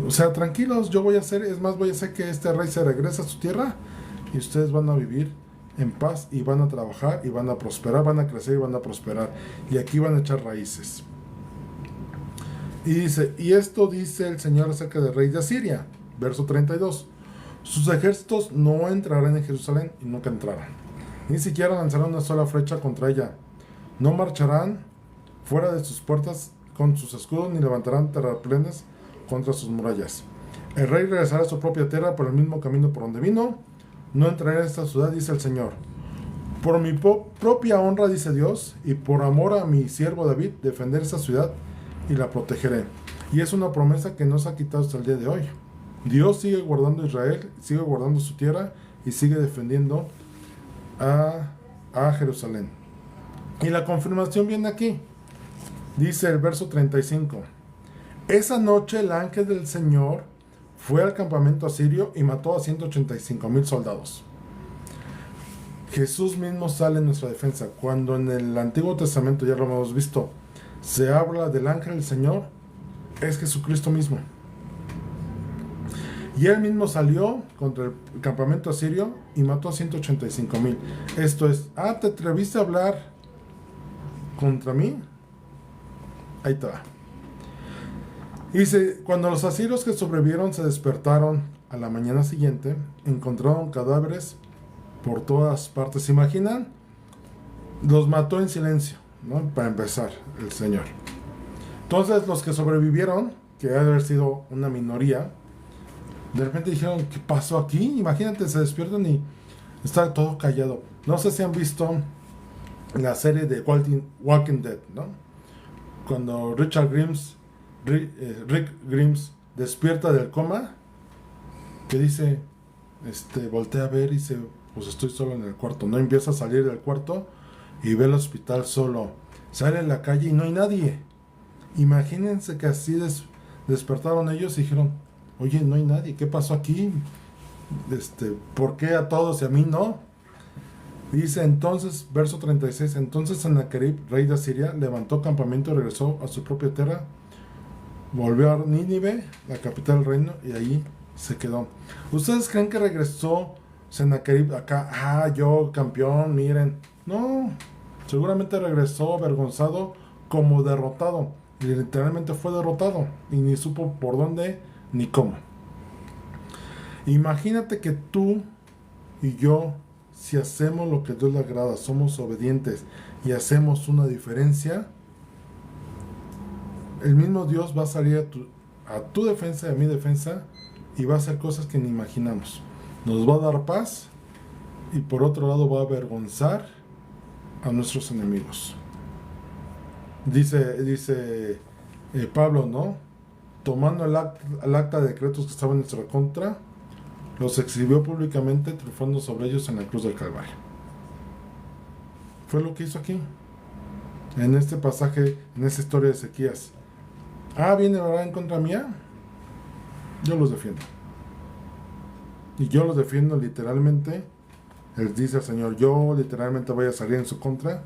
O sea, tranquilos, yo voy a hacer, es más, voy a hacer que este rey se regrese a su tierra y ustedes van a vivir en paz y van a trabajar y van a prosperar, van a crecer y van a prosperar. Y aquí van a echar raíces. Y dice, y esto dice el Señor acerca del rey de Asiria, verso 32. Sus ejércitos no entrarán en Jerusalén y nunca entrarán. Ni siquiera lanzarán una sola flecha contra ella. No marcharán fuera de sus puertas con sus escudos ni levantarán terraplenes contra sus murallas. El rey regresará a su propia tierra por el mismo camino por donde vino. No entraré en esta ciudad, dice el Señor. Por mi propia honra, dice Dios, y por amor a mi siervo David, defender esta ciudad y la protegeré. Y es una promesa que no se ha quitado hasta el día de hoy. Dios sigue guardando a Israel, sigue guardando su tierra y sigue defendiendo a Jerusalén. Y la confirmación viene aquí. Dice el verso 35. Esa noche el ángel del Señor fue al campamento asirio y mató a 185,000 soldados. Jesús mismo sale en nuestra defensa. Cuando en el Antiguo Testamento, ya lo hemos visto, se habla del ángel del Señor, es Jesucristo mismo. Y él mismo salió contra el campamento asirio y mató a 185,000. Esto es, ¿te atreviste a hablar contra mí? Ahí está. Dice, cuando los asirios que sobrevivieron se despertaron a la mañana siguiente, encontraron cadáveres por todas partes. ¿Se imaginan? Los mató en silencio, ¿no? Para empezar, el Señor. Entonces, los que sobrevivieron, que ha de haber sido una minoría, de repente dijeron, ¿qué pasó aquí? Imagínate, se despiertan y está todo callado. No sé si han visto la serie de Walking Dead, ¿no? Cuando Rick Grimes despierta del coma, que dice, voltea a ver y dice, pues estoy solo en el cuarto. No empieza a salir del cuarto y ve el hospital solo. Sale en la calle y no hay nadie. Imagínense que así despertaron ellos y dijeron, oye, no hay nadie, ¿qué pasó aquí? ¿Por qué a todos y a mí no? Dice entonces, verso 36, entonces Sennacherib, rey de Asiria, levantó campamento y regresó a su propia tierra, volvió a Nínive, la capital del reino, y ahí se quedó. ¿Ustedes creen que regresó Sennacherib acá? Yo campeón, miren. No, seguramente regresó avergonzado como derrotado. Y literalmente fue derrotado y ni supo por dónde ni cómo. Imagínate que tú y yo, si hacemos lo que a Dios le agrada, somos obedientes y hacemos una diferencia, el mismo Dios va a salir a tu defensa y a mi defensa y va a hacer cosas que ni imaginamos. Nos va a dar paz y por otro lado va a avergonzar a nuestros enemigos. Dice Pablo, ¿no? Tomando el acta de decretos que estaban en nuestra contra, los exhibió públicamente, triunfando sobre ellos en la cruz del Calvario. Fue lo que hizo aquí, en este pasaje, en esta historia de Ezequías. ¿Viene ahora en contra mía? Yo los defiendo. Y yo los defiendo literalmente. Él dice al Señor, yo literalmente voy a salir en su contra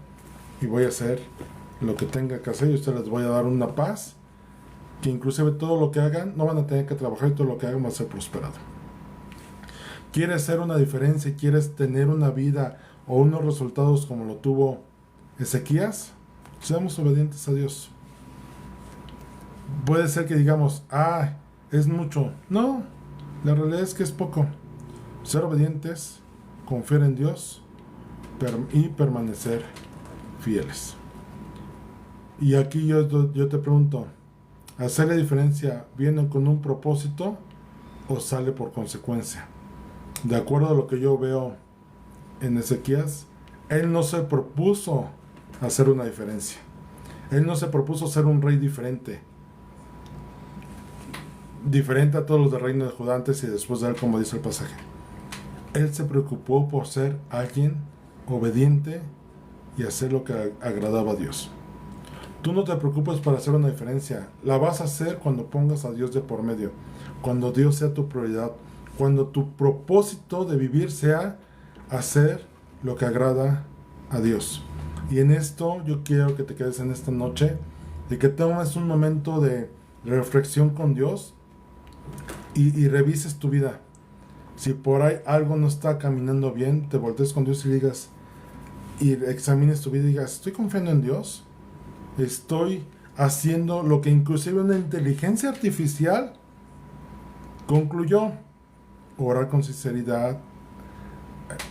y voy a hacer lo que tenga que hacer y ustedes les voy a dar una paz que inclusive todo lo que hagan no van a tener que trabajar y todo lo que hagan va a ser prosperado. ¿Quieres hacer una diferencia? ¿Quieres tener una vida o unos resultados como lo tuvo Ezequías? Seamos obedientes a Dios. Puede ser que digamos, es mucho. No, la realidad es que es poco. Ser obedientes, confiar en Dios y permanecer fieles. Y aquí yo te pregunto, ¿hacer la diferencia viene con un propósito o sale por consecuencia? De acuerdo a lo que yo veo en Ezequías, él no se propuso hacer una diferencia. Él no se propuso ser un rey diferente a todos los del reino de Judá antes y después de él, como dice el pasaje. Él se preocupó por ser alguien obediente y hacer lo que agradaba a Dios. Tú no te preocupes para hacer una diferencia. La vas a hacer cuando pongas a Dios de por medio, cuando Dios sea tu prioridad, cuando tu propósito de vivir sea hacer lo que agrada a Dios. Y en esto yo quiero que te quedes en esta noche y que tomes un momento de reflexión con Dios y revises tu vida. Si por ahí algo no está caminando bien, te voltees con Dios y digas, y examines tu vida y digas, ¿estoy confiando en Dios? ¿Estoy haciendo lo que inclusive una inteligencia artificial concluyó? Orar con sinceridad,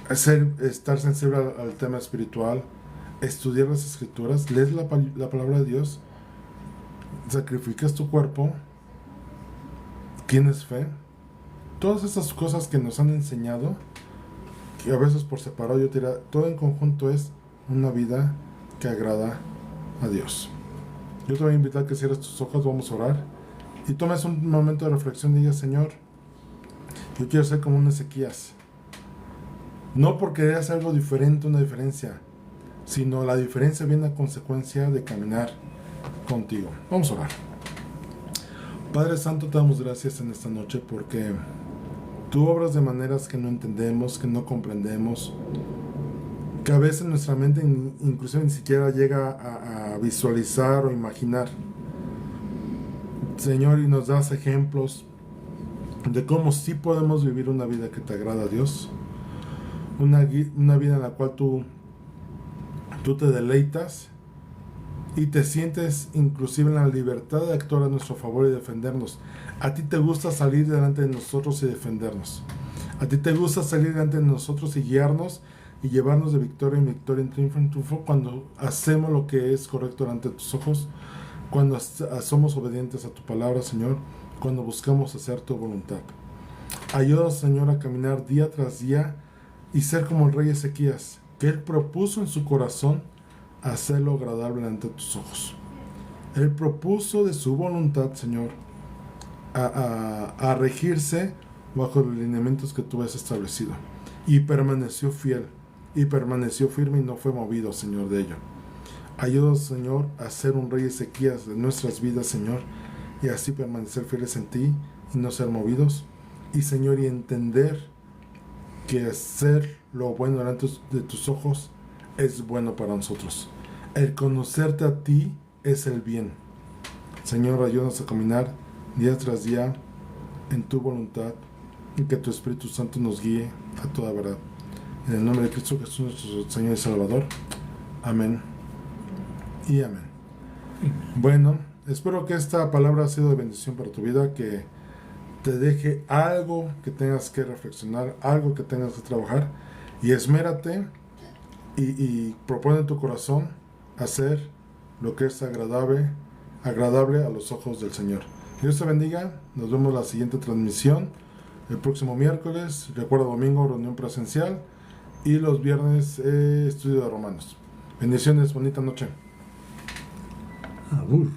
estar sensible al tema espiritual, estudiar las escrituras, lees la palabra de Dios, sacrificas tu cuerpo, tienes fe. Todas esas cosas que nos han enseñado, que a veces por separado yo te diría, todo en conjunto es una vida que agrada a Dios. Yo te voy a invitar a que cierres tus ojos, vamos a orar y tomes un momento de reflexión y digas, Señor, yo quiero ser como un Ezequías. No porque querer hacer algo diferente, una diferencia, sino la diferencia viene a consecuencia de caminar contigo. Vamos a orar. Padre Santo, te damos gracias en esta noche porque tú obras de maneras que no entendemos, que no comprendemos, que a veces nuestra mente inclusive ni siquiera llega a visualizar o imaginar. Señor, y nos das ejemplos de cómo sí podemos vivir una vida que te agrada a Dios, una vida en la cual tú te deleitas y te sientes inclusive en la libertad de actuar a nuestro favor y defendernos. A ti te gusta salir delante de nosotros y defendernos. A ti te gusta salir delante de nosotros y guiarnos y llevarnos de victoria en victoria, en triunfo, cuando hacemos lo que es correcto delante de tus ojos, cuando somos obedientes a tu palabra, Señor, cuando buscamos hacer tu voluntad. Ayúdanos, Señor, a caminar día tras día y ser como el rey Ezequías, que él propuso en su corazón hacerlo agradable ante tus ojos. Él propuso de su voluntad, Señor, a regirse bajo los lineamientos que tú has establecido. Y permaneció fiel, y permaneció firme y no fue movido, Señor, de ello. Ayúdanos, Señor, a ser un rey Ezequías de nuestras vidas, Señor, y así permanecer fieles en ti y no ser movidos. Y, Señor, y entender que hacer lo bueno delante de tus ojos es bueno para nosotros. El conocerte a ti es el bien. Señor, ayúdanos a caminar día tras día en tu voluntad y que tu Espíritu Santo nos guíe a toda verdad. En el nombre de Cristo Jesús, nuestro Señor y Salvador. Amén y amén. Bueno, espero que esta palabra ha sido de bendición para tu vida, que te deje algo que tengas que reflexionar, algo que tengas que trabajar, y esmérate y propone en tu corazón hacer lo que es agradable a los ojos del Señor. Dios te bendiga, nos vemos en la siguiente transmisión el próximo miércoles, recuerda, domingo reunión presencial y los viernes estudio de Romanos. Bendiciones, bonita noche.
Abur.